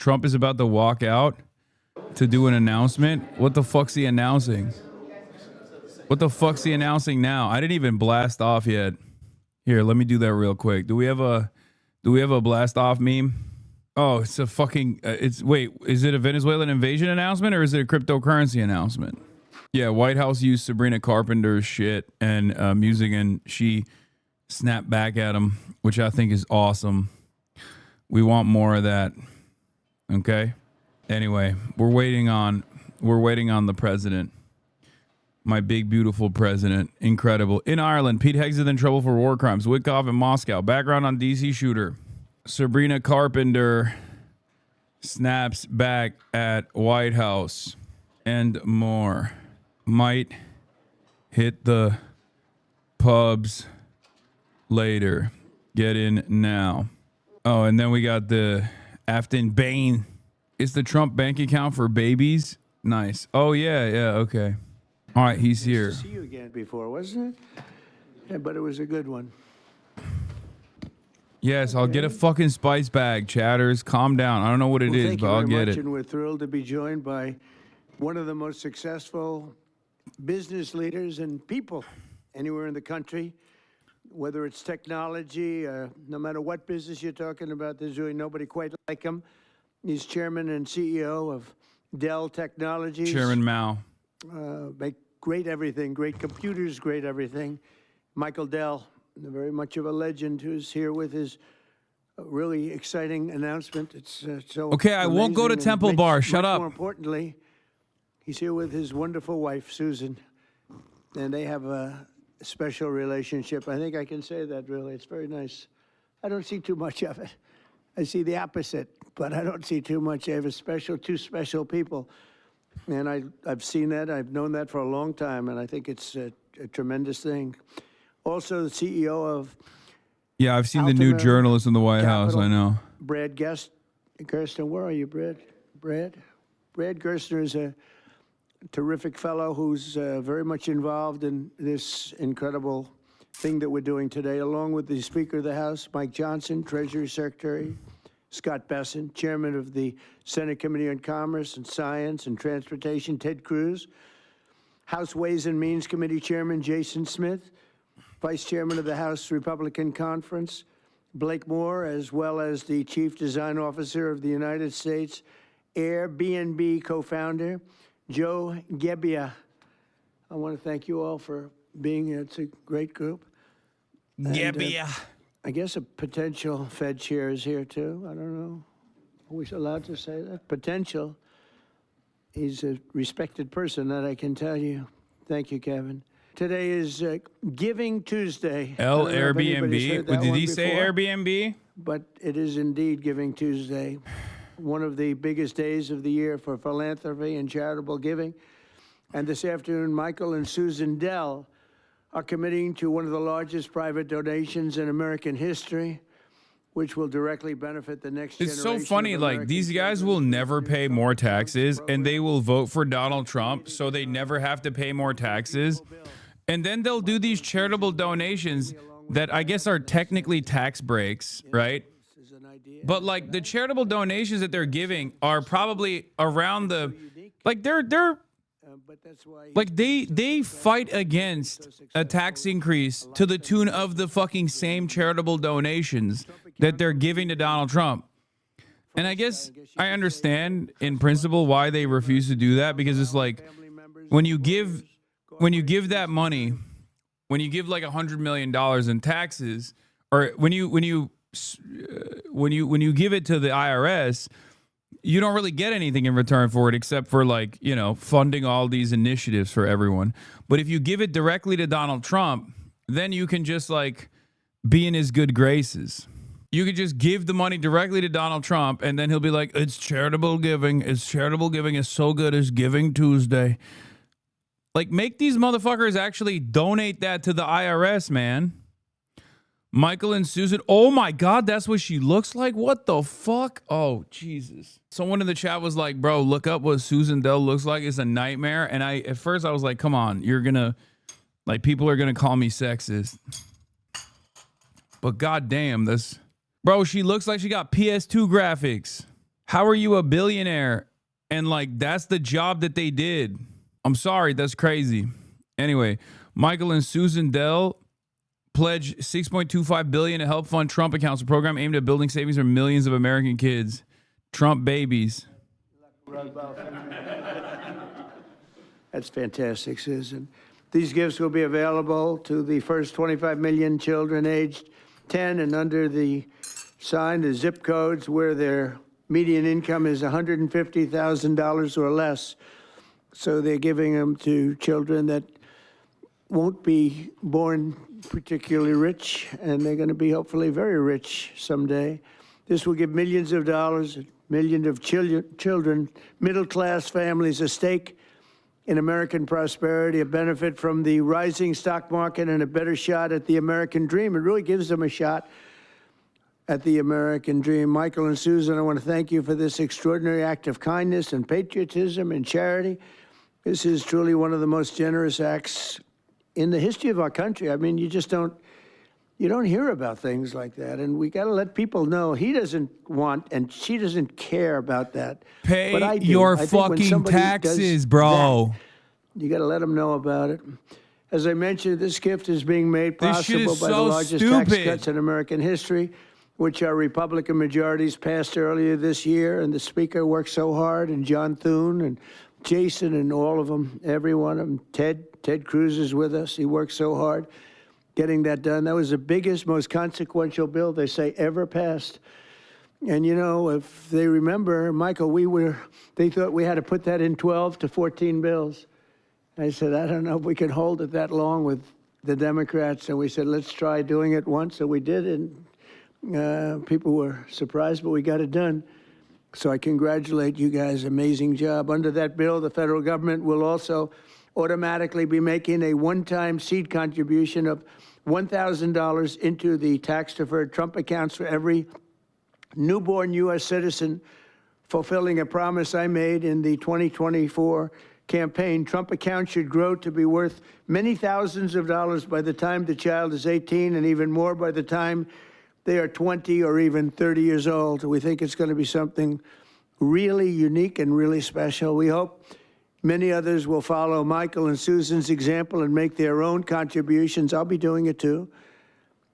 Trump is about to walk out to do an announcement. What the fuck's he announcing? What the fuck's he announcing now? I didn't even blast off yet. Here, let me do that real quick. Do we have a blast off meme? Oh, it's a fucking wait, is it a Venezuelan invasion announcement or is it a cryptocurrency announcement? Yeah, White House used Sabrina Carpenter's shit and music, and she snapped back at him, which I think is awesome. We want more of that. Okay? Anyway, we're waiting on the president. My big, beautiful president. Incredible. In Ireland, Pete Hegseth in trouble for war crimes. Witkoff in Moscow. Background on DC shooter. Sabrina Carpenter snaps back at White House. And more. Might hit the pubs later. Get in now. Oh, and then we got the Afton Bain. It's the Trump bank account for babies. Nice. Oh, yeah, okay. All right, he's here. Nice to see you again before, wasn't it? Yeah, but it was a good one. Yes, I'll get a fucking spice bag, chatters. Calm down. I don't know what it is, but I'll get it. And we're thrilled to be joined by one of the most successful business leaders and people anywhere in the country, whether it's technology, no matter what business you're talking about, there's really nobody quite like him. He's chairman and CEO of Dell Technologies. Chairman Mao. Make great everything, great computers, great everything. Michael Dell, very much of a legend, who's here with his really exciting announcement. It's so okay, I won't go to Temple Bar. Shut up. More importantly, he's here with his wonderful wife, Susan, and they have a special relationship. I think I can say that, really. It's very nice. I don't see too much of it. I see the opposite, but I don't see too much. I have two special people. And I've seen that. I've known that for a long time, and I think it's a tremendous thing. Also, the CEO of I've seen the new journalist in the White House. I know. Brad Gerstner, where are you, Brad? Brad Gerstner is a terrific fellow who's very much involved in this incredible thing that we're doing today, along with the Speaker of the House, Mike Johnson, Treasury Secretary, Scott Besson, Chairman of the Senate Committee on Commerce and Science and Transportation, Ted Cruz, House Ways and Means Committee Chairman Jason Smith, Vice Chairman of the House Republican Conference, Blake Moore, as well as the Chief Design Officer of the United States Airbnb co-founder, Joe Gebbia. I want to thank you all for being here. It's a great group. Gebbia. I guess a potential Fed chair is here, too. I don't know. Are we allowed to say that? Potential. He's a respected person, that I can tell you. Thank you, Kevin. Today is Giving Tuesday. Airbnb. Did he say Airbnb? But it is indeed Giving Tuesday, one of the biggest days of the year for philanthropy and charitable giving. And this afternoon, Michael and Susan Dell are committing to one of the largest private donations in American history, which will directly benefit the next generation. It's so funny, like, these guys will never pay more taxes, and they will vote for Donald Trump, so they never have to pay more taxes. And then they'll do these charitable donations that I guess are technically tax breaks, right? But, like, the charitable donations that they're giving are probably around the, like, they're like they fight against a tax increase to the tune of the fucking same charitable donations that they're giving to Donald Trump. And I guess I understand in principle why they refuse to do that, because it's like when you give that money, when you give like $100 million in taxes, or when you give it to the IRS, you don't really get anything in return for it except for, like, you know, funding all these initiatives for everyone. But if you give it directly to Donald Trump, then you can just, like, be in his good graces. You could just give the money directly to Donald Trump, and then he'll be like, it's charitable giving. It's charitable giving is so good as Giving Tuesday. Like, make these motherfuckers actually donate that to the IRS, man. Michael and Susan. Oh my God, that's what she looks like? What the fuck? Oh, Jesus. Someone in the chat was like, bro, look up what Susan Dell looks like. It's a nightmare. And at first I was like, come on, you're gonna, like, people are gonna call me sexist. But goddamn, bro, she looks like she got PS2 graphics. How are you a billionaire? And like, that's the job that they did. I'm sorry, that's crazy. Anyway, Michael and Susan Dell pledged $6.25 billion to help fund Trump accounts, a program aimed at building savings for millions of American kids. Trump babies. That's fantastic, Susan. These gifts will be available to the first 25 million children aged 10 and under the zip codes where their median income is $150,000 or less. So they're giving them to children that won't be born particularly rich, and they're going to be hopefully very rich someday. This will give millions of dollars, millions of children, middle-class families a stake in American prosperity, a benefit from the rising stock market, and a better shot at the American dream. It really gives them a shot at the American dream. Michael and Susan, I want to thank you for this extraordinary act of kindness and patriotism and charity. This is truly one of the most generous acts in the history of our country. I mean, you don't hear about things like that, and we got to let people know he doesn't want and she doesn't care about that. Pay but I do. your I think when fucking somebody taxes, does bro. that, you got to let them know about it. As I mentioned, this gift is being made This shit possible is by so the largest stupid. tax cuts in American history, which our Republican majorities passed earlier this year, and the Speaker worked so hard, and John Thune and Jason and all of them, every one of them. Ted Cruz is with us. He worked so hard getting that done. That was the biggest, most consequential bill they say ever passed. And you know, if they remember, Michael, they thought we had to put that in 12 to 14 bills. I said, I don't know if we can hold it that long with the Democrats. And we said, let's try doing it once. So we did, and people were surprised, but we got it done. So I congratulate you guys. Amazing job. Under that bill, the federal government will also automatically be making a one-time seed contribution of $1,000 into the tax-deferred Trump accounts for every newborn U.S. citizen, fulfilling a promise I made in the 2024 campaign. Trump accounts should grow to be worth many thousands of dollars by the time the child is 18, and even more by the time they are 20 or even 30 years old. We think it's going to be something really unique and really special. We hope many others will follow Michael and Susan's example and make their own contributions. I'll be doing it too,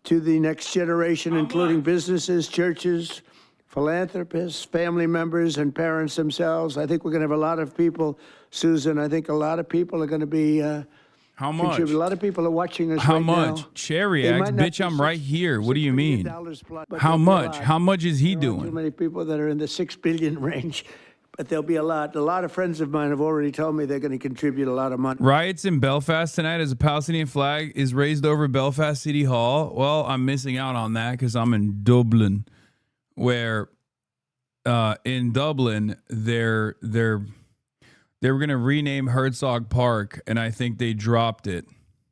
to the next generation, including businesses, churches, philanthropists, family members, and parents themselves. I think we're going to have a lot of people, Susan. I think a lot of people are going to be How much? A lot of people are watching us How right much? now. Cherry They X, might not bitch, be I'm right here. What do you mean? $6 but How there'll be a much? lot. How much is he There aren't too doing? many people that are in the 6 billion range, but there'll be a lot. A lot of friends of mine have already told me they're going to contribute a lot of money. Riots in Belfast tonight as a Palestinian flag is raised over Belfast City Hall. Well, I'm missing out on that because I'm in Dublin, where in Dublin they're going to rename Herzog Park, and I think they dropped it,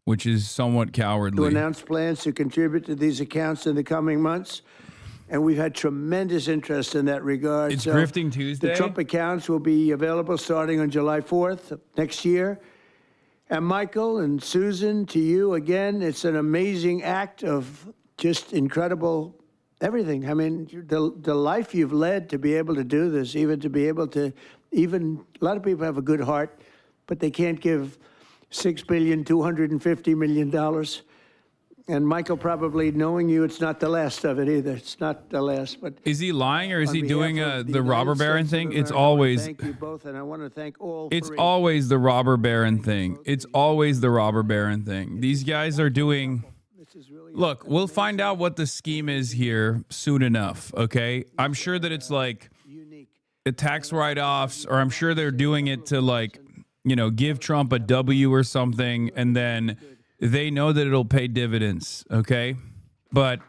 which is somewhat To cowardly. announce plans to contribute to these accounts in the coming months, and we've had tremendous interest in that regard. It's So Grifting Tuesday. the Trump accounts will be available starting on July 4th of next year. And Michael and Susan, to you again, it's an amazing act of just incredible everything. I mean, the life you've led to be able to do this, even to be able to, even a lot of people have a good heart, but they can't give $6.25 billion. And Michael, probably knowing you, it's not the last of it either. It's not the last. But Is he lying, or is on he behalf doing of the United robber baron States of thing? It's America, I wanna always thank you both, and I want to thank all it's three. always the robber baron thing. It's always the robber baron thing. These guys are doing. This is really Look, we'll find out what the scheme is here soon enough. Okay, I'm sure that it's like unique. the tax write-offs, or I'm sure they're doing it to, like, you know, give Trump a W or something, and then they know that it'll pay dividends. Okay, but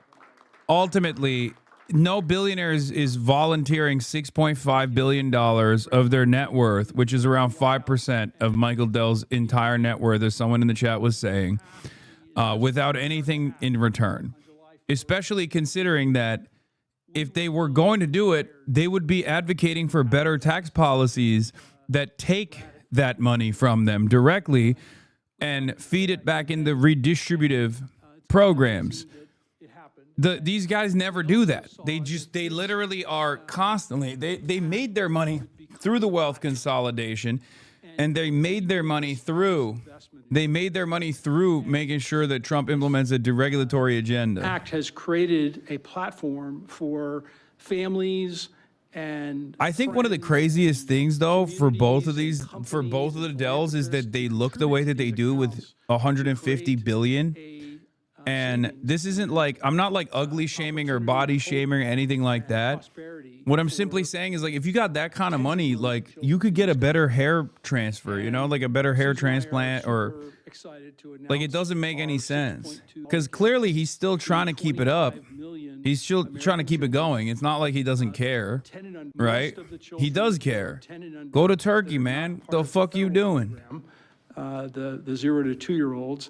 ultimately, no billionaire is volunteering $6.5 billion of their net worth, which is around 5% of Michael Dell's entire net worth, as someone in the chat was saying, without anything in return, especially considering that if they were going to do it, they would be advocating for better tax policies that take that money from them directly and feed it back into redistributive programs. These guys never do that. They literally are constantly, they made their money through the wealth consolidation, and they made their money through making sure that Trump implements a deregulatory agenda. Act has created a platform for families and I think one of the craziest things, though, for both of the Dells is that they look the way that they do with 150 billion. And this isn't like, I'm not like ugly shaming or body shaming or anything like that. What I'm simply saying is, like, if you got that kind of money, like, you could get a better hair transfer, you know, like a better hair transplant, or like, it doesn't make any sense, because clearly he's still trying to keep it up. He's still trying to keep it going. It's not like he doesn't care, right? He does care. Go to Turkey, man. The fuck you doing? The 0 to 2 year olds,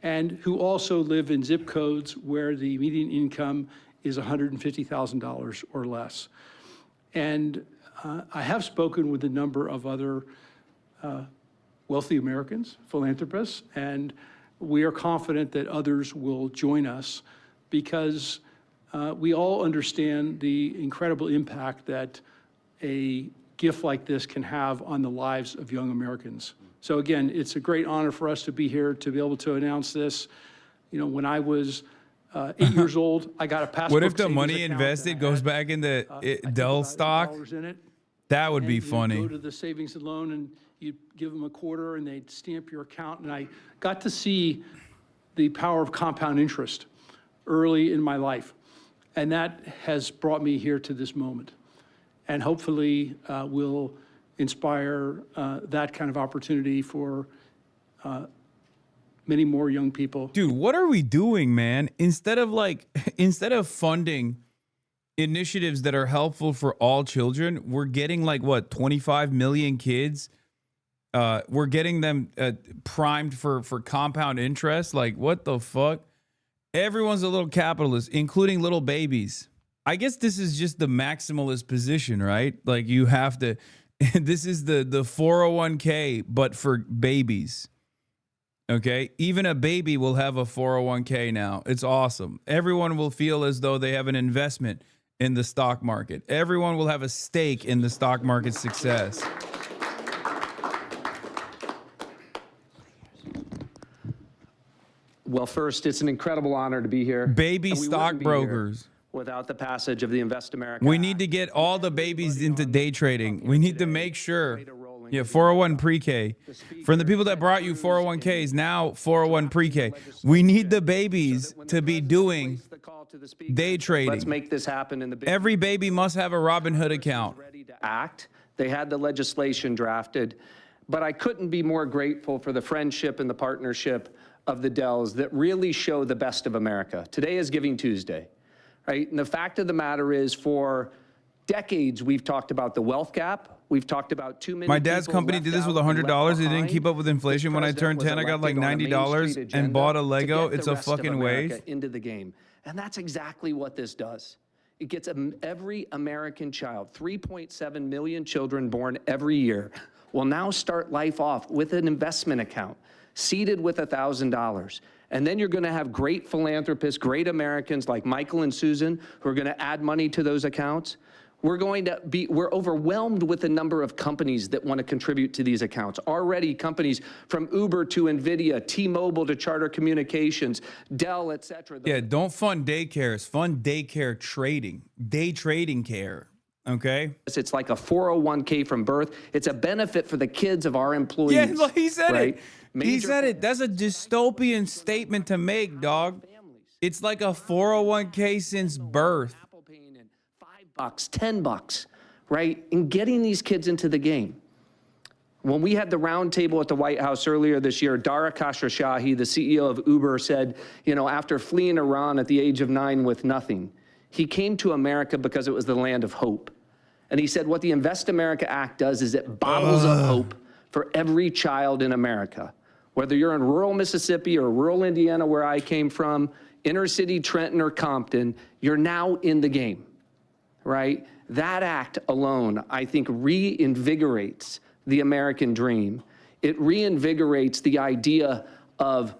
and who also live in zip codes where the median income is $150,000 or less. And I have spoken with a number of other wealthy Americans, philanthropists, and we are confident that others will join us, because we all understand the incredible impact that a gift like this can have on the lives of young Americans. So again, it's a great honor for us to be here to be able to announce this. You know, when I was 8 years old, I got a passbook. What if the money invested goes back into Dell stock? That would be funny. You go to the savings and loan and you give them a quarter and they'd stamp your account. And I got to see the power of compound interest early in my life. And that has brought me here to this moment. And hopefully will inspire that kind of opportunity for many more young people. Dude, what are we doing, man? Instead of funding initiatives that are helpful for all children, we're getting like, what, 25 million kids? We're getting them primed for compound interest. Like, what the fuck? Everyone's a little capitalist, including little babies. I guess this is just the maximalist position, right? Like, you have to, this is the 401k, but for babies. Okay? Even a baby will have a 401k now. It's awesome. Everyone will feel as though they have an investment in the stock market. Everyone will have a stake in the stock market's success. Well, first, it's an incredible honor to be here. Baby stockbrokers. Without the passage of the Invest America We need to get all the babies into day trading. We need to make sure. Yeah, 401 pre-K. From the people that brought you 401ks, now 401 pre-K. We need the babies to be doing day trading. Let's make this happen in the Every baby must have a Robinhood account. ready to act. They had the legislation drafted, but I couldn't be more grateful for the friendship and the partnership of the Dells that really show the best of America. Today is Giving Tuesday, right? And the fact of the matter is, for decades, we've talked about the wealth gap. We've talked about too many. My dad's company did this with $100. It didn't keep up with inflation. When I turned 10, I got like $90 and bought a Lego. It's a fucking waste. Into the game. And that's exactly what this does. It gets every American child, 3.7 million children born every year, will now start life off with an investment account, seeded with $1,000. And then you're going to have great philanthropists, great Americans like Michael and Susan, who are going to add money to those accounts. We're overwhelmed with the number of companies that want to contribute to these accounts. Already, companies from Uber to NVIDIA, T-Mobile to Charter Communications, Dell, et cetera. Yeah, don't fund daycares. Fund daycare trading. Day trading care. Okay? It's like a 401k from birth. It's a benefit for the kids of our employees. Yeah, look, he said right? it. He said it. That's a dystopian statement to make, dog. It's like a 401k since birth. $5, $10, right? In getting these kids into the game. When we had the roundtable at the White House earlier this year, Dara Khosrowshahi, the CEO of Uber, said, you know, after fleeing Iran at the age of 9 with nothing, he came to America because it was the land of hope. And he said what the Invest America Act does is it bottles up hope for every child in America. Whether you're in rural Mississippi or rural Indiana, where I came from, inner city Trenton or Compton, you're now in the game. Right? That act alone, I think, reinvigorates the American dream. It reinvigorates the idea of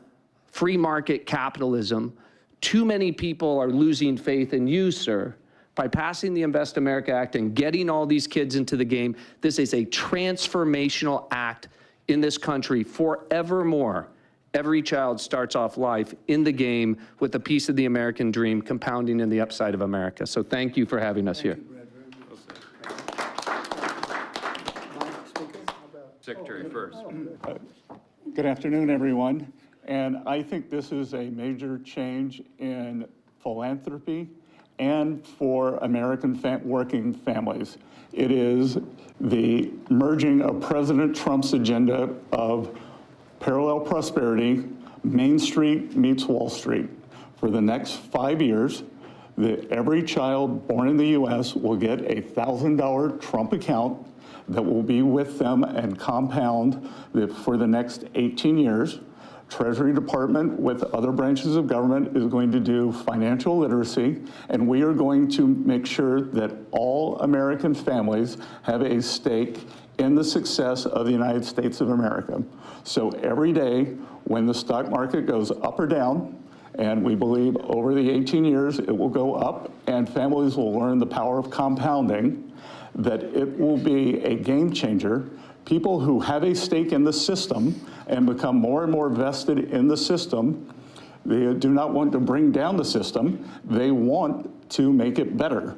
free market capitalism Too many people are losing faith in you, sir. By passing the Invest America Act and getting all these kids into the game, this is a transformational act in this country forevermore. Every child starts off life in the game with a piece of the American dream compounding in the upside of America. So thank you for having us here. Secretary first. Good afternoon, everyone. And I think this is a major change in philanthropy and for American working families. It is the merging of President Trump's agenda of parallel prosperity, Main Street meets Wall Street. For the next 5 years, every child born in the US will get a $1,000 Trump account that will be with them and compound for the next 18 years. Treasury Department with other branches of government is going to do financial literacy, and we are going to make sure that all American families have a stake in the success of the United States of America. So every day when the stock market goes up or down, and we believe over the 18 years it will go up and families will learn the power of compounding, that it will be a game changer. People who have a stake in the system and become more and more vested in the system, they do not want to bring down the system, they want to make it better.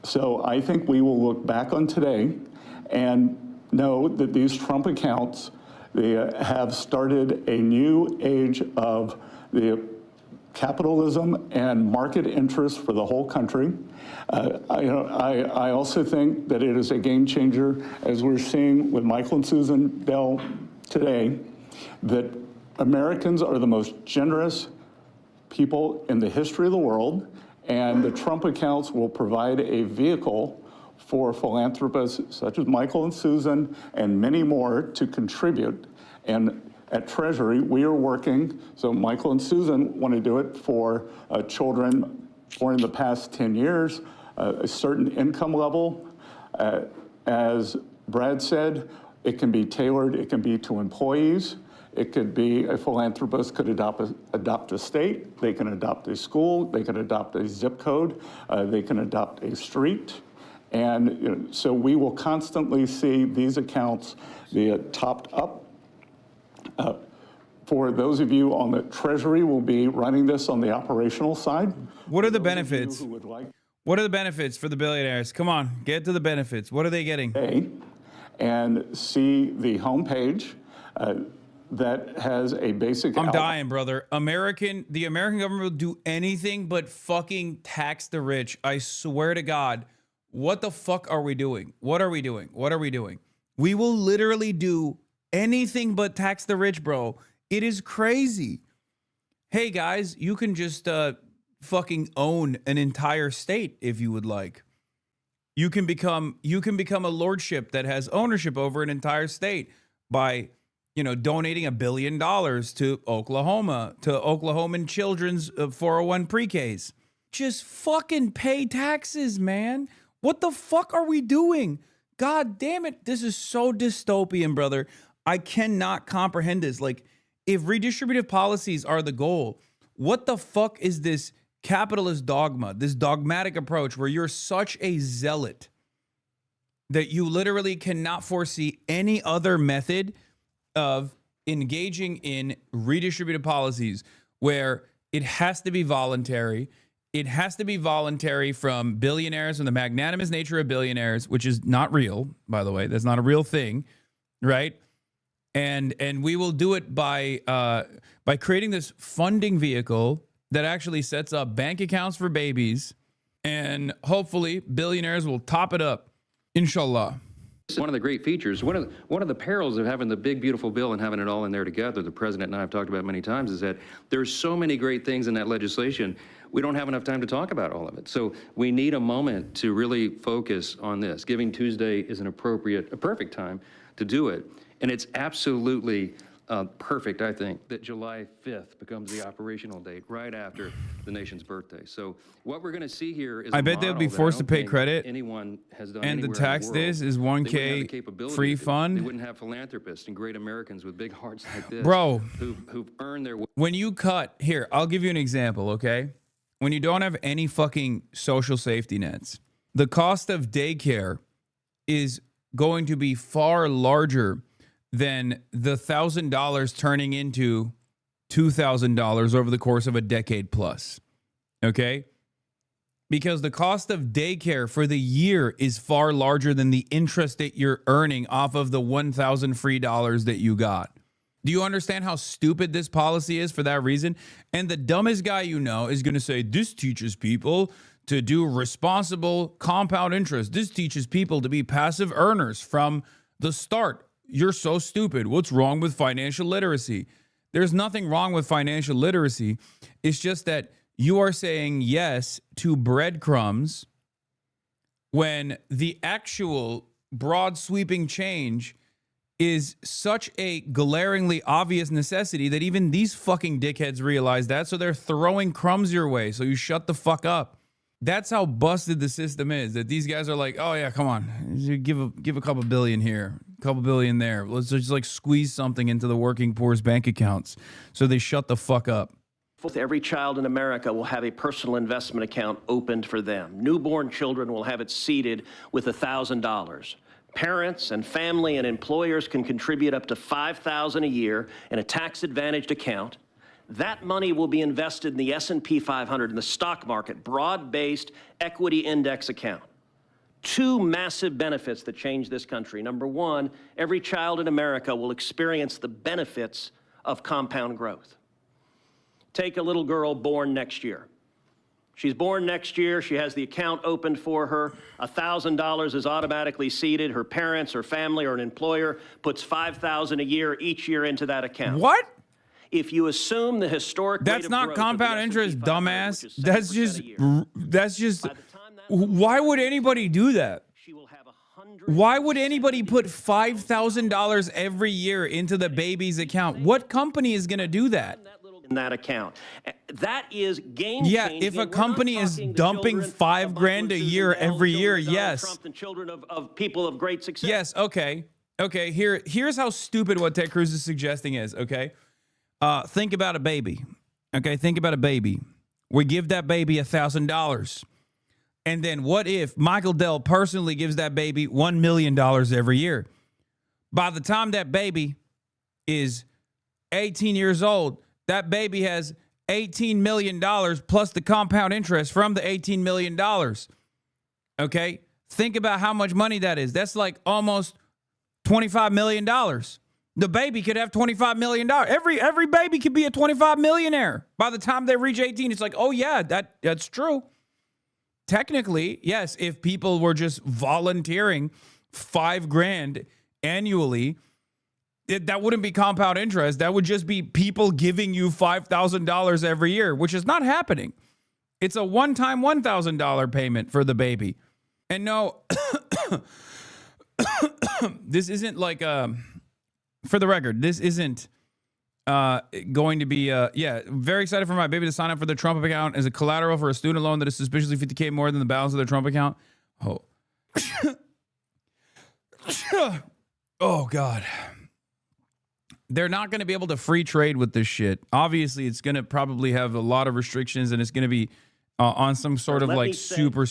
So I think we will look back on today and know that these Trump accounts, they have started a new age of the capitalism and market interest for the whole country. I also think that it is a game changer, as we're seeing with Michael and Susan Bell today, that Americans are the most generous people in the history of the world, and the Trump accounts will provide a vehicle for philanthropists such as Michael and Susan and many more to contribute. And at Treasury, we are working, so Michael and Susan want to do it for children born in the past 10 years, a certain income level. As Brad said, it can be tailored, it can be to employees. It could be a philanthropist could adopt a state, they can adopt a school, they can adopt a zip code, they can adopt a street. And so we will constantly see these accounts be topped up. For those of you on the Treasury, will be running this on the operational side. What are the benefits? What are the benefits for the billionaires? Come on, get to the benefits. What are they getting? And see the homepage that has a basic. I'm dying, brother. The American government will do anything but fucking tax the rich. I swear to God. What the fuck are we doing? What are we doing? What are we doing? We will literally do anything but tax the rich, bro. It is crazy. Hey guys, you can just fucking own an entire state if you would like. You can become a lordship that has ownership over an entire state by, donating $1 billion to Oklahoma, to Oklahoman children's 401 pre-Ks. Just fucking pay taxes, man. What the fuck are we doing? God damn it. This is so dystopian, brother. I cannot comprehend this. Like, if redistributive policies are the goal, what the fuck is this capitalist dogma, this dogmatic approach where you're such a zealot that you literally cannot foresee any other method of engaging in redistributive policies where it has to be voluntary? It has to be voluntary from billionaires, from the magnanimous nature of billionaires, which is not real, by the way. That's not a real thing, right? And we will do it by creating this funding vehicle that actually sets up bank accounts for babies, and hopefully billionaires will top it up, inshallah. One of the great features, one of the perils of having the big, beautiful bill and having it all in there together, the president and I have talked about many times, is that there's so many great things in that legislation, we don't have enough time to talk about all of it. So we need a moment to really focus on this. Giving Tuesday is a perfect time to do it. And it's absolutely perfect, I think, that July 5th becomes the operational date right after the nation's birthday. So what we're going to see here is I bet they'll be forced to pay credit. Anyone has done And the anywhere in tax world. this is They wouldn't have the 1K capability free to do it. fund. They wouldn't have philanthropists and great Americans with big hearts like this, Bro. who've earned their. When you cut, here, I'll give you an example, okay? When you don't have any fucking social safety nets, the cost of daycare is going to be far larger than the $1,000 turning into $2,000 over the course of a decade plus, okay? Because the cost of daycare for the year is far larger than the interest that you're earning off of the 1,000 free dollars that you got. Do you understand how stupid this policy is for that reason? And the dumbest guy you know is going to say, this teaches people to do responsible compound interest. This teaches people to be passive earners from the start. You're so stupid. What's wrong with financial literacy? There's nothing wrong with financial literacy. It's just that you are saying yes to breadcrumbs when the actual broad sweeping change is such a glaringly obvious necessity that even these fucking dickheads realize that. So they're throwing crumbs your way. So you shut the fuck up. That's how busted the system is, that these guys are like, oh yeah, come on, give a couple billion here, a couple billion there. Let's just like squeeze something into the working poor's bank accounts. So they shut the fuck up. Every child in America will have a personal investment account opened for them. Newborn children will have it seeded with $1,000. Parents and family and employers can contribute up to $5,000 a year in a tax-advantaged account. That money will be invested in the S&P 500 in the stock market, broad-based equity index account. Two massive benefits that change this country. Number one, every child in America will experience the benefits of compound growth. Take a little girl born next year. She's born next year. She has the account opened for her. $1,000 is automatically seeded. Her parents or family or an employer puts $5,000 a year each year into that account. What? If you assume the historic rate That's of not growth compound of the interest, S&P 500, dumbass. which is 7% That's just, by the time that why would anybody do that? she will have Why would anybody put $5,000 every year into the baby's account? What company is going to do that? in that account. That is game Yeah, changing. if a We're not company is talking the dumping children $5 of grand Michael a and year Susan L., every children year, of Donald yes. Trump, and children of people of great success. Yes, okay. Okay, here's how stupid what Ted Cruz is suggesting is, okay? Think about a baby. Okay, think about a baby. We give that baby $1,000. And then what if Michael Dell personally gives that baby $1 million every year? By the time that baby is 18 years old, that baby has $18 million plus the compound interest from the $18 million. Okay? Think about how much money that is. That's like almost $25 million. The baby could have $25 million. Every baby could be a 25 millionaire. By the time they reach 18, it's like, oh yeah, that's true. Technically, yes, if people were just volunteering $5 grand annually, that wouldn't be compound interest. That would just be people giving you $5,000 every year, which is not happening. It's a one-time $1,000 payment for the baby. And no, this isn't like, for the record, this isn't going to be, very excited for my baby to sign up for the Trump account as a collateral for a student loan that is suspiciously $50K more than the balance of their Trump account. Oh. Oh, God. They're not going to be able to free trade with this shit. Obviously, it's going to probably have a lot of restrictions, and it's going to be on some sort of like super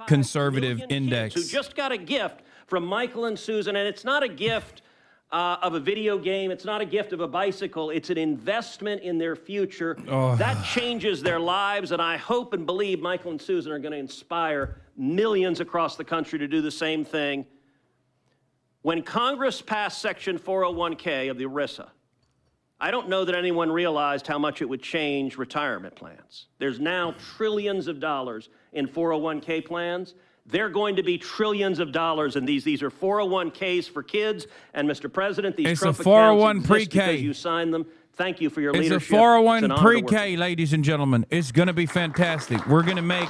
conservative index. Who just got a gift from Michael and Susan, and it's not a gift of a video game. It's not a gift of a bicycle. It's an investment in their future. Oh. That changes their lives, and I hope and believe Michael and Susan are going to inspire millions across the country to do the same thing. When Congress passed Section 401K of the ERISA, I don't know that anyone realized how much it would change retirement plans. There's now trillions of dollars in 401K plans. They're going to be trillions of dollars in these. These are 401Ks for kids. And Mr. President, these Trump accounts exist because you signed them. Thank you for your leadership. It's a 401 pre-K, ladies and gentlemen. It's going to be fantastic. We're going to make...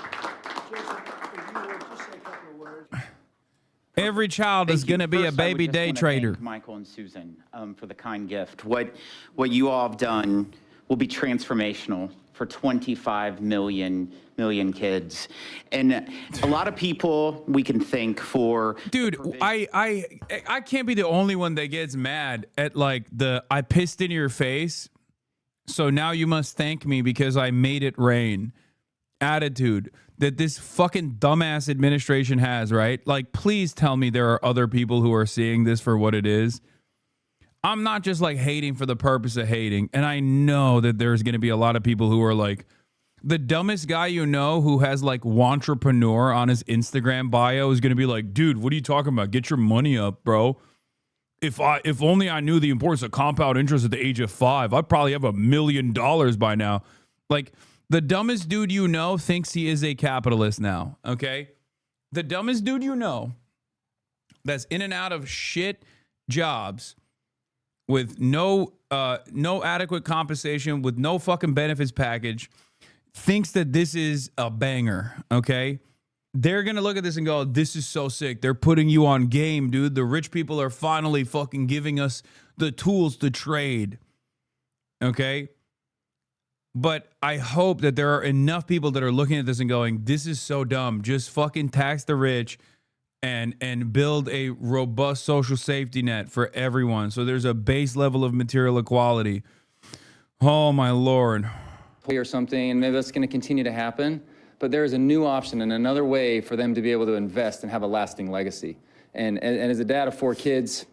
every child is going to be a baby day trader. Michael and Susan, for the kind gift. What you all have done will be transformational for 25 million kids. And a lot of people we can thank for. Dude, I can't be the only one that gets mad at like I pissed in your face, so now you must thank me because I made it rain attitude that this fucking dumbass administration has, right? Like, please tell me there are other people who are seeing this for what it is. I'm not just like hating for the purpose of hating. And I know that there's going to be a lot of people who are like, the dumbest guy you know who has like wantrepreneur on his Instagram bio is going to be like, dude, what are you talking about? Get your money up, bro. If only I knew the importance of compound interest at the age of 5, I'd probably have $1 million by now. Like, the dumbest dude you know thinks he is a capitalist now, okay? The dumbest dude you know that's in and out of shit jobs with no adequate compensation, with no fucking benefits package, thinks that this is a banger, okay? They're going to look at this and go, this is so sick. They're putting you on game, dude. The rich people are finally fucking giving us the tools to trade, okay? But I hope that there are enough people that are looking at this and going, this is so dumb. Just fucking tax the rich and build a robust social safety net for everyone. So there's a base level of material equality. Oh, my Lord. Or something, and maybe that's going to continue to happen. But there is a new option and another way for them to be able to invest and have a lasting legacy. And as a dad of 4 kids,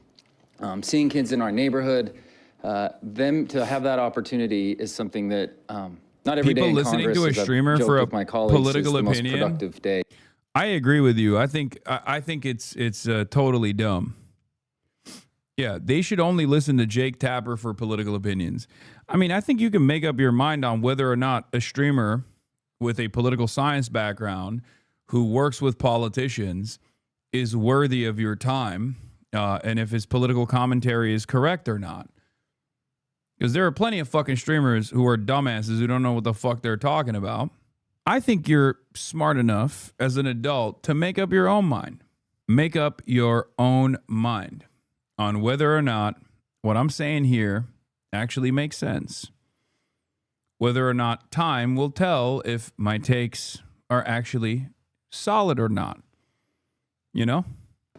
seeing kids in our neighborhood, them to have that opportunity is something that not every day in listening Congress, to a as I've streamer joked for a with my colleagues, political is the opinion. most productive day. I agree with you. I think it's totally dumb. Yeah, they should only listen to Jake Tapper for political opinions. I mean, I think you can make up your mind on whether or not a streamer with a political science background who works with politicians is worthy of your time, and if his political commentary is correct or not. Because there are plenty of fucking streamers who are dumbasses who don't know what the fuck they're talking about. I think you're smart enough as an adult to make up your own mind. Make up your own mind on whether or not what I'm saying here actually makes sense. Whether or not time will tell if my takes are actually solid or not. You know?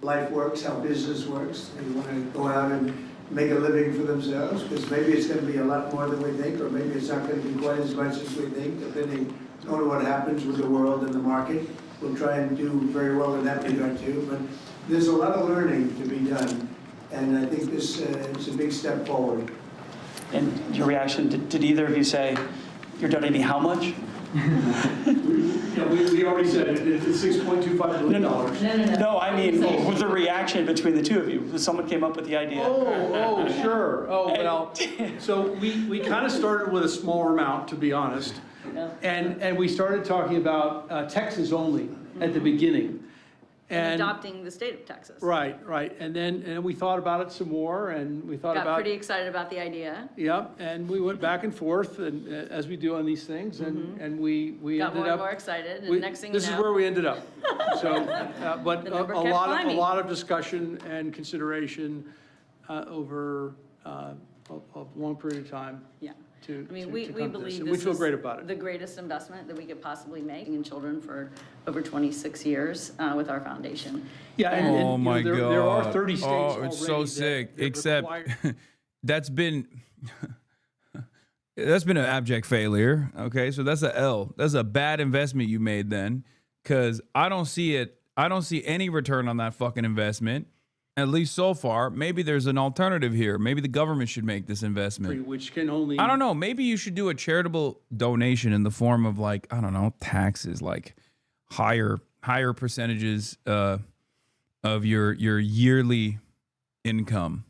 Life works, how business works. They want to go out and make a living for themselves, because maybe it's going to be a lot more than we think, or maybe it's not going to be quite as much as we think, depending on what happens with the world and the market. We'll try and do very well in that regard too, but there's a lot of learning to be done, and I think this is a big step forward. And your reaction, did either of you say, you're donating how much? Yeah, we already said it, it's $6.25 billion. No, I mean, was the reaction between the two of you? Someone came up with the idea. Oh, sure. Oh, well, so we kind of started with a smaller amount, to be honest. And we started talking about Texas only at the beginning. And adopting the state of Texas. Right. And then we thought about it some more, and we thought Got pretty excited about the idea. Yep, and we went back and forth, and as we do on these things, and we Got ended more up. and more excited, and next thing you know. This is where we ended up. So, but The a number kept climbing. lot of discussion and consideration over a long period of time. Yeah. To, I mean, to we come to this. believe And this we feel is great about it. the greatest investment that we could possibly make in children for over 26 years with our foundation. Yeah, and Oh my there God. are 30 states already. It's so sick. that Except require- that's been an abject failure. Okay, so that's a L. That's a bad investment you made then, because I don't see it. I don't see any return on that fucking investment. At least so far. Maybe there's an alternative here. Maybe the government should make this investment. which can only. I don't know. Maybe you should do a charitable donation in the form of, like, I don't know, taxes, like higher percentages of your yearly income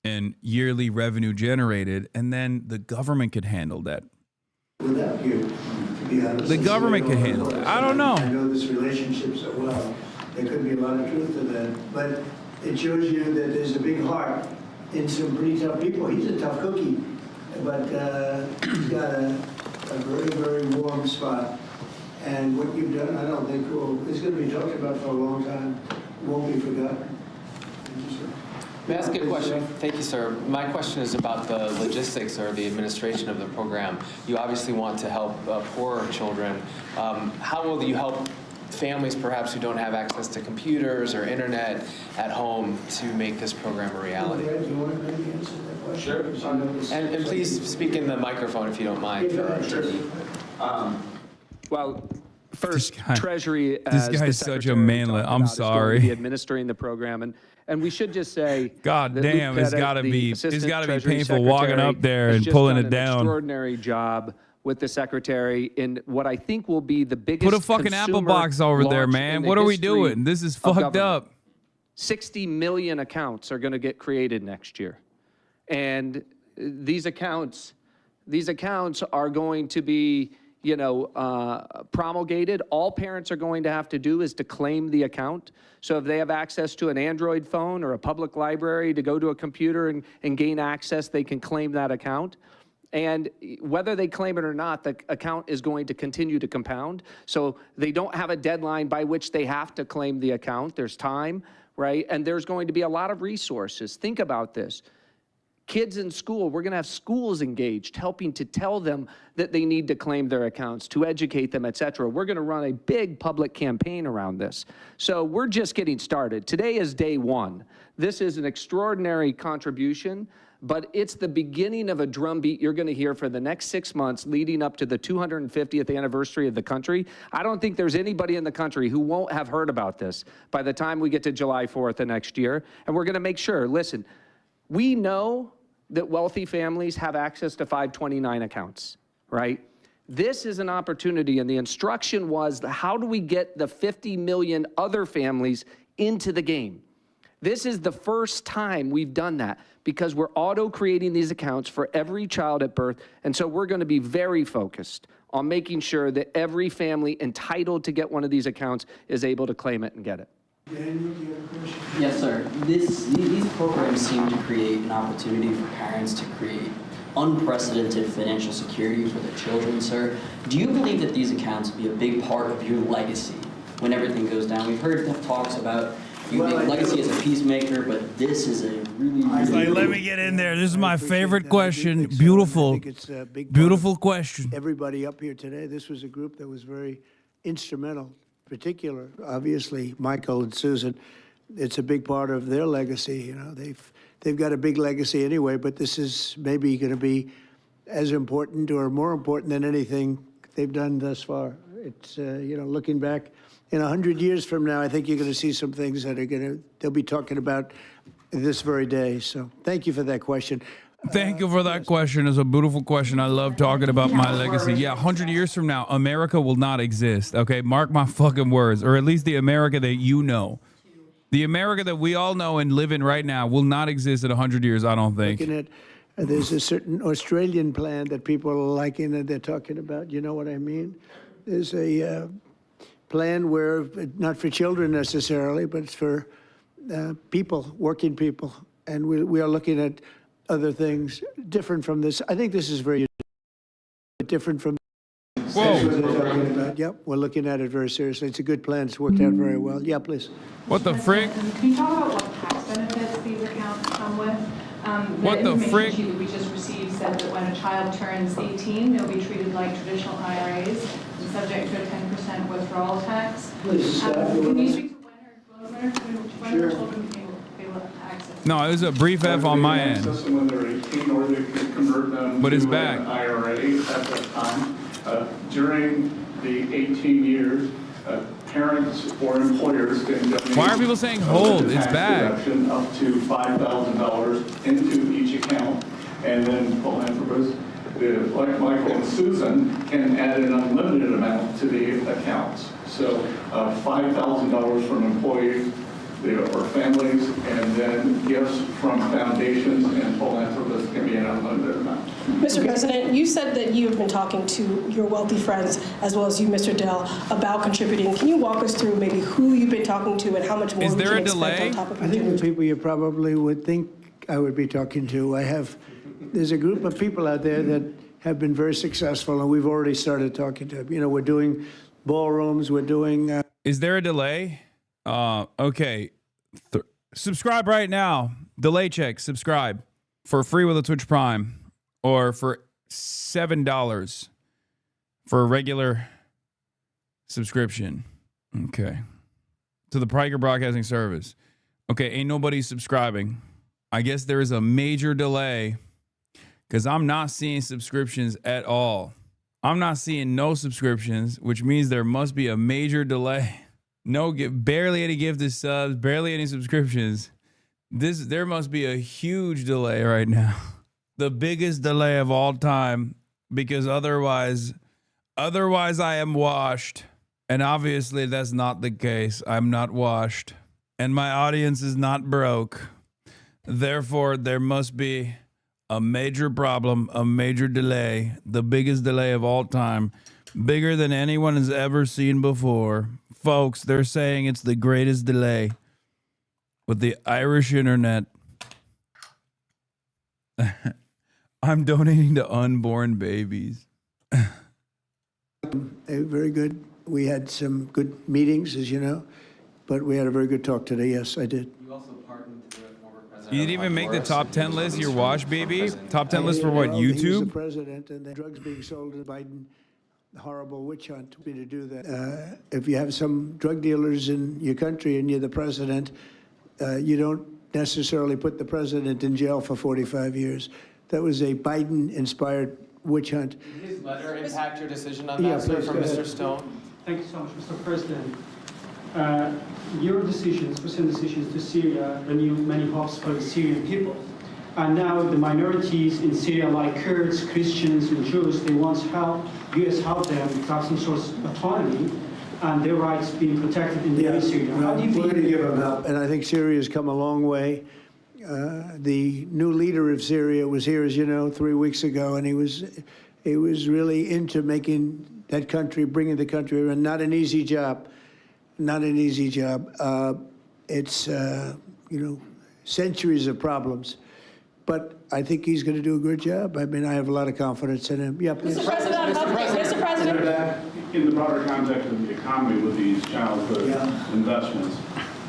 and yearly revenue generated, and then the government could handle that. Without you, to be honest. The government could handle it. I don't know. I know this relationship so well. There could be a lot of truth to that, but it shows you that there's a big heart in some pretty tough people. He's a tough cookie, but he's got a very, very warm spot. And what you've done, I don't think is going to be talked about for a long time. won't be forgotten. Thank you, sir. May I ask a question? Thank you, sir. My question is about the logistics or the administration of the program. You obviously want to help poorer children. How will you help families perhaps who don't have access to computers or internet at home to make this program a reality? Brad, do you want to maybe answer that question? Sure. And please speak in the microphone if you don't mind. Well, first, Treasury this as guy's the such a Secretary manlet. talked I'm about, is going to sorry. be administering the program, and we should just say, God that damn, Luke it's Pettit, gotta the be- it's Assistant gotta be Treasury painful walking Secretary, up there has and just pulling done it an down. extraordinary job with the secretary in what I think will be the biggest Put a fucking Apple consumer box over there, launch man. in the What are we history doing? This is of fucked government. up. 60 million accounts are going to get created next year. And these accounts are going to be, promulgated. All parents are going to have to do is to claim the account. So if they have access to an Android phone or a public library to go to a computer and gain access, they can claim that account. And whether they claim it or not, the account is going to continue to compound. So they don't have a deadline by which they have to claim the account. There's time, right? And there's going to be a lot of resources. Think about this. Kids in school, we're going to have schools engaged, helping to tell them that they need to claim their accounts, to educate them, et cetera. We're going to run a big public campaign around this. So we're just getting started. Today is day one. This is an extraordinary contribution, but it's the beginning of a drumbeat you're going to hear for the next 6 months leading up to the 250th anniversary of the country. I don't think there's anybody in the country who won't have heard about this by the time we get to July 4th of next year. And we're going to make sure, listen, we know that wealthy families have access to 529 accounts, right? This is an opportunity, and the instruction was, how do we get the 50 million other families into the game? This is the first time we've done that because we're auto-creating these accounts for every child at birth, and so we're going to be very focused on making sure that every family entitled to get one of these accounts is able to claim it and get it. Daniel, do you have a question? Yes, sir. These programs seem to create an opportunity for parents to create unprecedented financial security for their children, sir. Do you believe that these accounts will be a big part of your legacy when everything goes down? We've heard talks about you being legacy as a peacemaker, but this is a really, really Let me get in there. This is my favorite question. Beautiful, beautiful question. Everybody up here today, this was a group that was very instrumental. Particular, obviously, Michael and Susan, it's a big part of their legacy. They've got a big legacy anyway, but this is maybe going to be as important or more important than anything they've done thus far. It's looking back in 100 years from now, I think you're going to see some things that they'll be talking about this very day. So thank you for that question. Thank you for that question. It's a beautiful question. I love talking about my legacy. Yeah, 100 years from now, America will not exist. Okay, mark my fucking words, or at least the America that you know. The America that we all know and live in right now will not exist in 100 years, I don't think. Looking at, there's a certain Australian plan that people are liking and they're talking about. You know what I mean? There's a plan where, not for children necessarily, but it's for people, working people. And we are looking at other things different from this. I think this is very different from. Whoa. Yep, we're looking at it very seriously. It's a good plan. It's worked out very well. Yeah, please. What the frick? Can you talk about what tax benefits these accounts come with? What the frick? The information sheet that we just received said that when a child turns 18, they'll be treated like traditional IRAs and subject to a 10% withdrawal tax. Please stop. Can you speak to when her children became able to access? No, it was a brief F on my end. When they're 18, or they can convert them But it's to back. an IRA at that time. During the 18 years, parents or employers can donate. Why are people saying hold? It's tax back. deduction up to $5,000 into each account, and then philanthropists, like Michael and Susan, can add an unlimited amount to the accounts. So $5,000 from employees or families, and then gifts from foundations and philanthropists can be an unlimited amount. Mr. President, you said that you have been talking to your wealthy friends, as well as you, Mr. Dell, about contributing. Can you walk us through maybe who you've been talking to and how much more Is we there can a expect delay? on top of I think the people you probably would think I would be talking to. There's a group of people out there that have been very successful, and we've already started talking to them. We're doing ballrooms, we're doing. Is there a delay? Okay. Subscribe right now. Delay check. Subscribe for free with a Twitch Prime, or for $7 for a regular subscription. Okay. To the Priker Broadcasting Service. Okay, ain't nobody subscribing. I guess there is a major delay because I'm not seeing subscriptions at all. I'm not seeing no subscriptions, which means there must be a major delay. Barely any gifted subs, barely any subscriptions. There must be a huge delay right now. The biggest delay of all time, because otherwise I am washed. And obviously that's not the case. I'm not washed. And my audience is not broke. Therefore, there must be a major problem, a major delay, the biggest delay of all time, bigger than anyone has ever seen before. Folks, they're saying it's the greatest delay with the Irish internet. I'm donating to unborn babies. Very good. We had some good meetings, as you know, but we had a very good talk today. Yes, I did. You also pardoned the former president. You didn't even make the top 10 list, your wash baby? Top 10 list for what, He was the YouTube? president, and the drugs being sold to Biden, horrible witch hunt me to do that. If you have some drug dealers in your country and you're the president, you don't necessarily put the president in jail for 45 years. That was a Biden-inspired witch hunt. Did his letter impact your decision on that, sir, from Mr. Stone? Thank you so much, Mr. President. Your decisions, recent decisions to Syria, renewed many hopes for the Syrian people. And now the minorities in Syria, like Kurds, Christians, and Jews, they want help, U.S. help them to have some sort of autonomy and their rights being protected in the Syria. How do you We're going to give them help, and I think Syria has come a long way. The new leader of Syria was here, as you know, 3 weeks ago, and he was really into making that country, bringing the country around. Not an easy job. Not an easy job. It's, centuries of problems. But I think he's going to do a good job. I mean, I have a lot of confidence in him. Yeah, please. Mr. President. In the broader context of the economy with these childhood investments,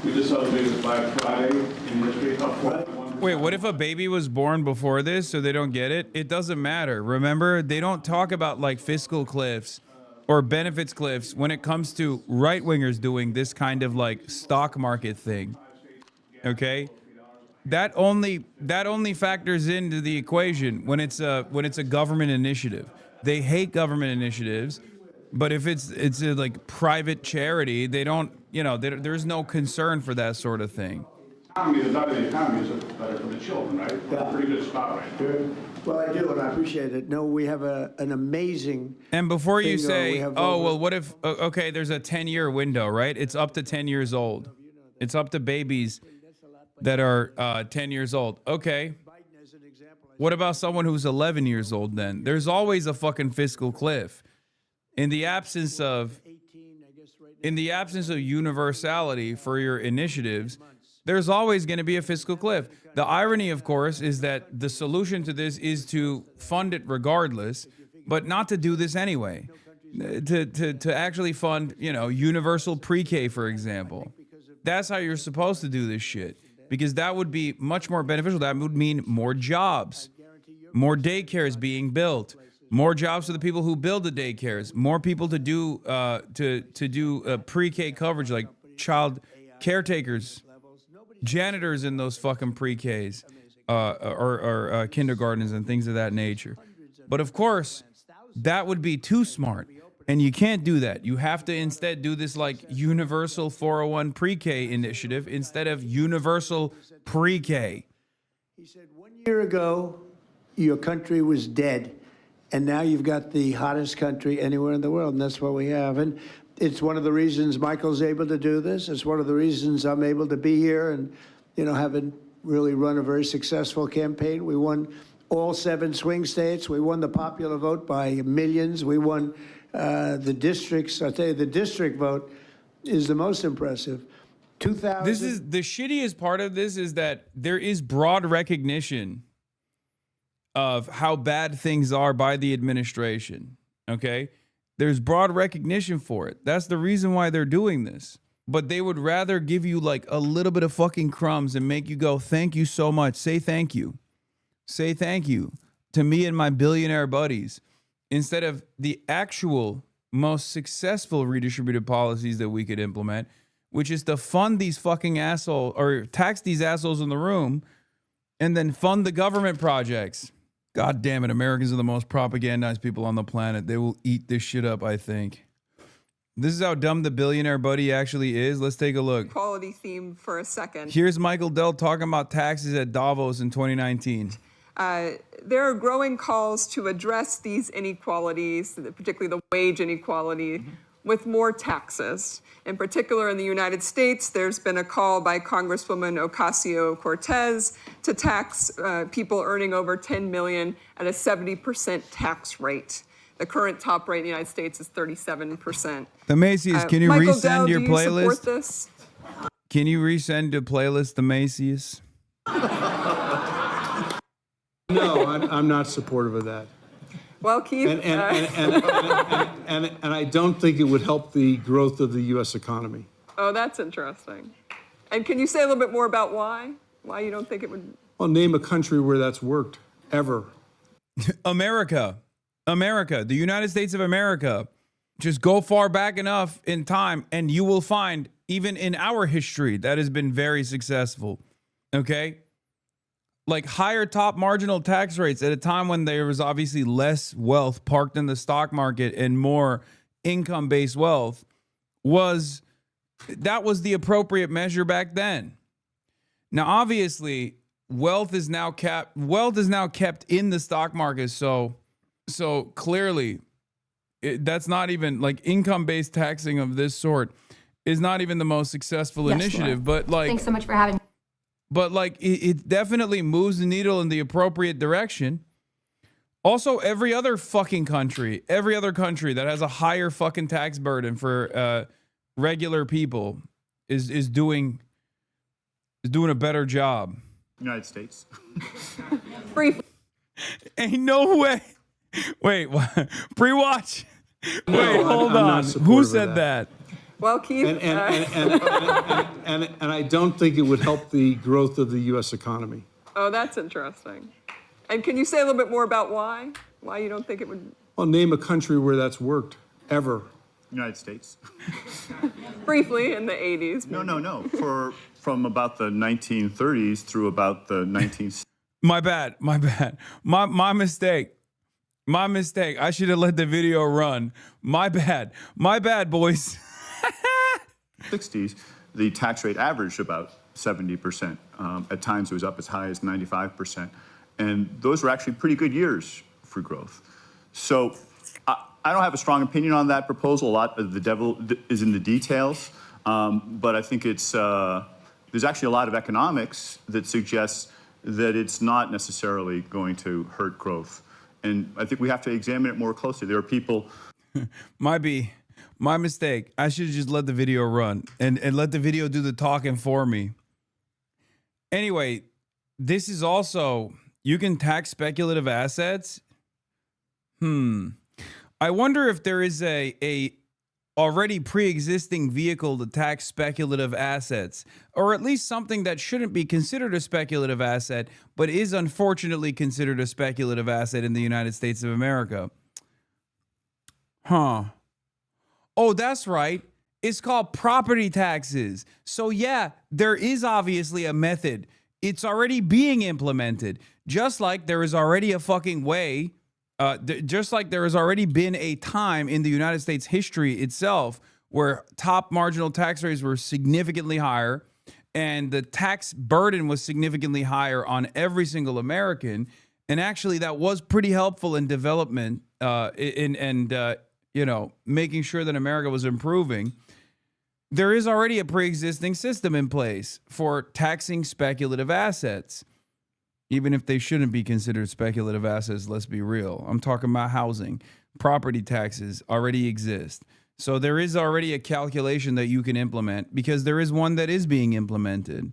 we just celebrated Black Friday in history. Wait, what if a baby was born before this so they don't get it? It doesn't matter. Remember, they don't talk about like fiscal cliffs or benefits cliffs when it comes to right-wingers doing this kind of like stock market thing. Okay? That only factors into the equation when it's a government initiative. They hate government initiatives, but if it's a like private charity, they don't, there's no concern for that sort of thing. The better the economy is better for the children, right? We're in a pretty good spot right now. Well, I do, and I appreciate it. No, we have an amazing. And before you bingo. say, well, what if, okay, there's a 10-year window, right? It's up to 10 years old. It's up to babies that are 10 years old. Okay. What about someone who's 11 years old then? There's always a fucking fiscal cliff. In the absence of universality for your initiatives, there's always going to be a fiscal cliff. The irony, of course, is that the solution to this is to fund it regardless, but not to do this anyway. To actually fund, universal pre-K, for example. That's how you're supposed to do this shit. Because that would be much more beneficial. That would mean more jobs, more daycares being built, more jobs for the people who build the daycares, more people to do pre-K coverage, like child caretakers, janitors in those fucking pre-Ks or kindergartens and things of that nature. But of course, that would be too smart. And you can't do that. You have to instead do this like universal 401 pre-K initiative instead of universal pre-K. He said 1 year ago, your country was dead. And now you've got the hottest country anywhere in the world. And that's what we have. And it's one of the reasons Michael's able to do this. It's one of the reasons I'm able to be here and, haven't really run a very successful campaign. We won all 7 swing states. We won the popular vote by millions. We won the districts. I'll tell you, the district vote is the most impressive. 2000. This is the shittiest part of this is that there is broad recognition of how bad things are by the administration. Okay? There's broad recognition for it. That's the reason why they're doing this. but they would rather give you like a little bit of fucking crumbs and make you go, thank you so much. Say thank you. Say thank you to me and my billionaire buddies, instead of the actual most successful redistributive policies that we could implement, which is to fund these fucking assholes or tax these assholes in the room and then fund the government projects. God damn it, Americans are the most propagandized people on the planet. They will eat this shit up, I think. This is how dumb the billionaire buddy actually is. Let's take a look. Equality theme for a second. Here's Michael Dell talking about taxes at Davos in 2019. There are growing calls to address these inequalities, particularly the wage inequality, with more taxes. In particular, in the United States, there's been a call by Congresswoman Ocasio-Cortez to tax people earning over $10 million at a 70% tax rate. The current top rate in the United States is 37%. The Macy's, can you Michael resend Dell, your do you playlist? support this? Can you resend the playlist, the Macy's? No, I'm not supportive of that. Well, Keith, And I don't think it would help the growth of the U.S. economy. oh, that's interesting. And can you say a little bit more about why? Why you don't think it would? Well, name a country where that's worked, ever. America, the United States of America. Just go far back enough in time and you will find, even in our history, that has been very successful. Okay? Like higher top marginal tax rates at a time when there was obviously less wealth parked in the stock market and more income-based wealth was the appropriate measure back then. Now, obviously, wealth is now kept in the stock market. So clearly that's not even like income-based taxing of this sort is not even the most successful initiative, but like, thanks so much for having me. But like it definitely moves the needle in the appropriate direction. Also, every other country that has a higher fucking tax burden for regular people is doing a better job. United States. Briefly. Ain't no way. Wait, what? Pre-watch. No, Wait, hold I'm on. not supportive Who of said that? Well, Keith, And I don't think it would help the growth of the U.S. economy. oh, that's interesting. And can you say a little bit more about why? Why you don't think it would? Well, name a country where that's worked, ever. United States. Briefly, in the 80s. No. From about the 1930s through about the 1960s. My bad. My mistake. I should have let the video run. My bad, boys. 60s, the tax rate averaged about 70%. At times it was up as high as 95%. And those were actually pretty good years for growth. So I don't have a strong opinion on that proposal. A lot of the devil is in the details. But I think there's actually a lot of economics that suggests that it's not necessarily going to hurt growth. And I think we have to examine it more closely. There are people. My mistake. I should have just let the video run and let the video do the talking for me. Anyway, this is also, you can tax speculative assets. I wonder if there is a already pre-existing vehicle to tax speculative assets, or at least something that shouldn't be considered a speculative asset, but is unfortunately considered a speculative asset in the United States of America. Oh, that's right. It's called property taxes. So yeah, there is obviously a method. It's already being implemented. Just like there is already a fucking way, just like there has already been a time in the United States history itself where top marginal tax rates were significantly higher and the tax burden was significantly higher on every single American. And actually that was pretty helpful in development making sure that America was improving. There is already a pre-existing system in place for taxing speculative assets, even if they shouldn't be considered speculative assets. Let's be real. I'm talking about housing. Property taxes already exist. So there is already a calculation that you can implement because there is one that is being implemented.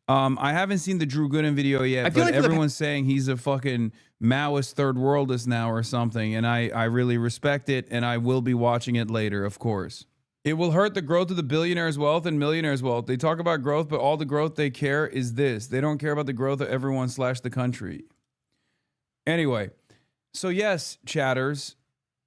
I haven't seen the Drew Gooden video yet, but everyone's saying he's a fucking Maoist third worldist now or something. And I really respect it. And I will be watching it later, of course. It will hurt the growth of the billionaires' wealth and millionaires' wealth. They talk about growth, but all the growth they care is this. They don't care about the growth of everyone / the country. Anyway, so yes, chatters,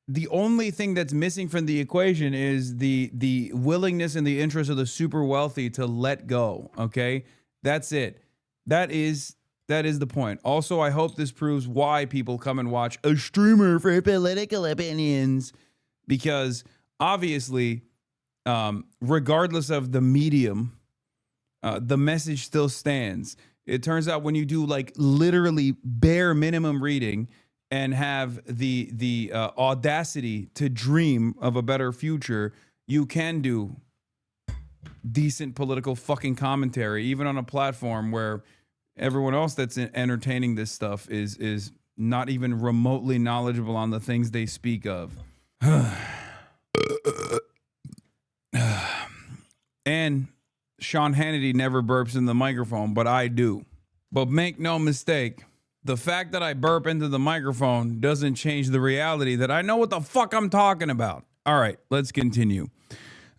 the only thing that's missing from the equation is the willingness and the interest of the super wealthy to let go, okay? That's it. That is the point. Also, I hope this proves why people come and watch a streamer for political opinions, because obviously, regardless of the medium, the message still stands. It turns out when you do like literally bare minimum reading and have the audacity to dream of a better future, you can do decent political fucking commentary, even on a platform where everyone else that's entertaining this stuff is not even remotely knowledgeable on the things they speak of. And Sean Hannity never burps in the microphone, but I do. But make no mistake, the fact that I burp into the microphone doesn't change the reality that I know what the fuck I'm talking about. All right, let's continue.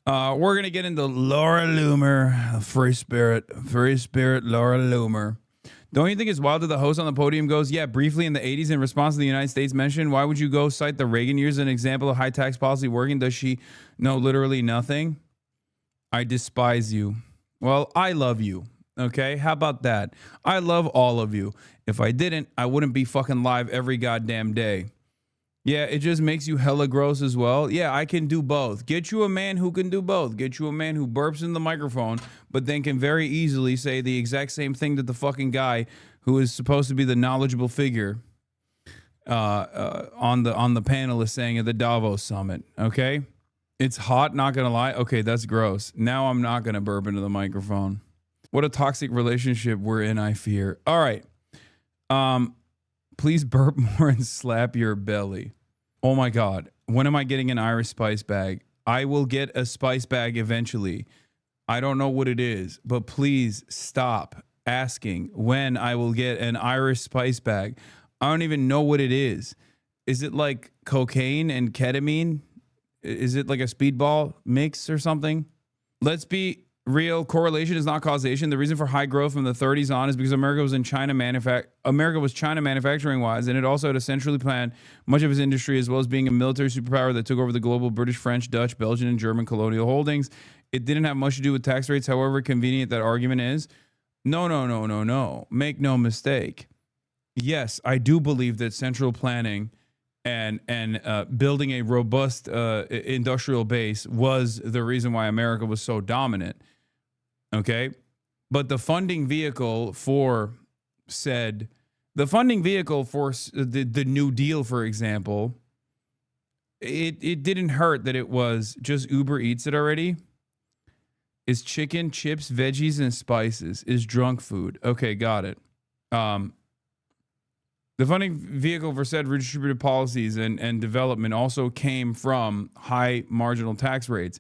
We're going to get into Laura Loomer, free spirit Laura Loomer. Don't you think it's wild that the host on the podium goes, yeah, briefly in the 80s in response to the United States mention, why would you go cite the Reagan years as an example of high tax policy working? Does she know literally nothing? I despise you. Well, I love you. Okay, how about that? I love all of you. If I didn't, I wouldn't be fucking live every goddamn day. Yeah, it just makes you hella gross as well. Yeah, I can do both. Get you a man who can do both. Get you a man who burps in the microphone, but then can very easily say the exact same thing that the fucking guy who is supposed to be the knowledgeable figure on the panel is saying at the Davos summit. Okay, it's hot. Not gonna lie. Okay, that's gross. Now I'm not gonna burp into the microphone. What a toxic relationship we're in, I fear. All right. Please burp more and slap your belly. Oh my God. When am I getting an Irish spice bag? I will get a spice bag eventually. I don't know what it is, but please stop asking when I will get an Irish spice bag. I don't even know what it is. Is it like cocaine and ketamine? Is it like a speedball mix or something? Let's be real. Correlation is not causation. The reason for high growth from the 30s on is because America was China manufacturing wise, and it also had a centrally planned much of its industry, as well as being a military superpower that took over the global British, French, Dutch, Belgian, and German colonial holdings. It didn't have much to do with tax rates, however convenient that argument is. No. Make no mistake. Yes, I do believe that central planning and building a robust industrial base was the reason why America was so dominant. Okay, but the funding vehicle for the New Deal, for example, it didn't hurt that it was just Uber Eats it already. Is chicken, chips, veggies, and spices. Is drunk food. Okay, got it. The funding vehicle for said redistributive policies and development also came from high marginal tax rates.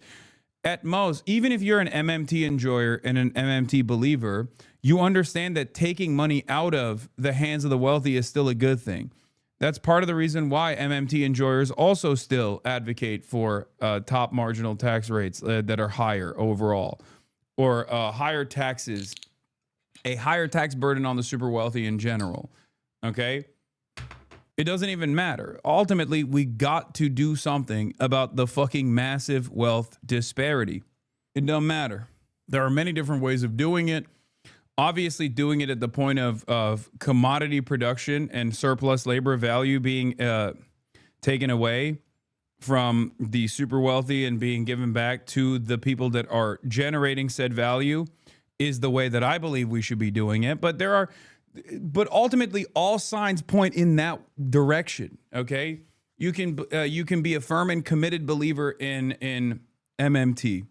At most, even if you're an MMT enjoyer and an MMT believer, you understand that taking money out of the hands of the wealthy is still a good thing. That's part of the reason why MMT enjoyers also still advocate for top marginal tax rates that are higher overall, or higher taxes, a higher tax burden on the super wealthy in general. Okay? It doesn't even matter. Ultimately, we got to do something about the fucking massive wealth disparity. It doesn't matter. There are many different ways of doing it. Obviously, doing it at the point of commodity production and surplus labor value being taken away from the super wealthy and being given back to the people that are generating said value is the way that I believe we should be doing it. But ultimately, all signs point in that direction. Okay, you can be a firm and committed believer in MMT,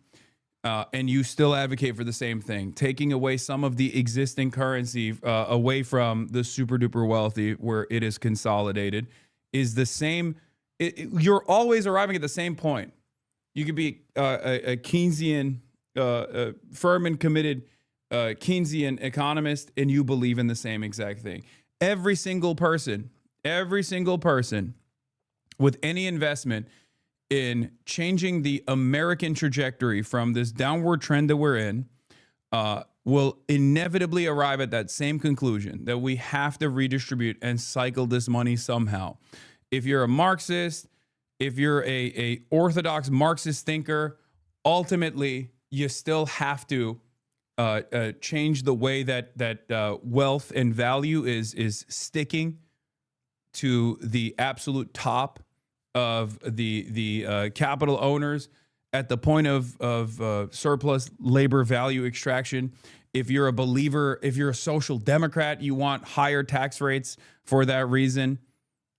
and you still advocate for the same thing, taking away some of the existing currency away from the super duper wealthy, where it is consolidated, is the same. You're always arriving at the same point. You can be a Keynesian, firm and committed Keynesian economist, and you believe in the same exact thing. Every single person with any investment in changing the American trajectory from this downward trend that we're in will inevitably arrive at that same conclusion, that we have to redistribute and cycle this money somehow. If you're a Marxist, if you're a orthodox Marxist thinker, ultimately you still have to change the way that wealth and value is sticking to the absolute top of the capital owners at the point of surplus labor value extraction. If you're a believer, if you're a social democrat, you want higher tax rates for that reason,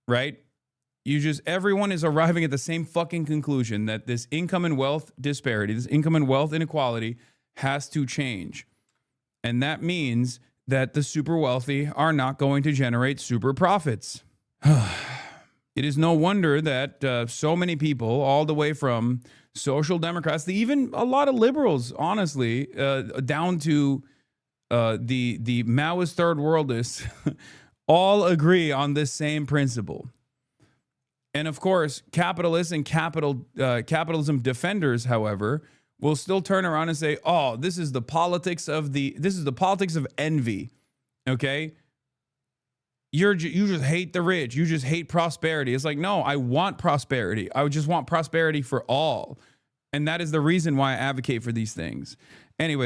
right? Everyone is arriving at the same fucking conclusion that this income and wealth disparity, this income and wealth inequality has to change. And that means that the super wealthy are not going to generate super profits. It is no wonder that so many people, all the way from social democrats to even a lot of liberals, honestly, down to the Maoist third worldists, all agree on this same principle. And of course, capitalists and capitalism defenders, however, will still turn around and say, "Oh, this is the politics of envy." Okay? You just hate the rich. You just hate prosperity. It's like, no, I want prosperity. I would just want prosperity for all. And that is the reason why I advocate for these things. Anyway,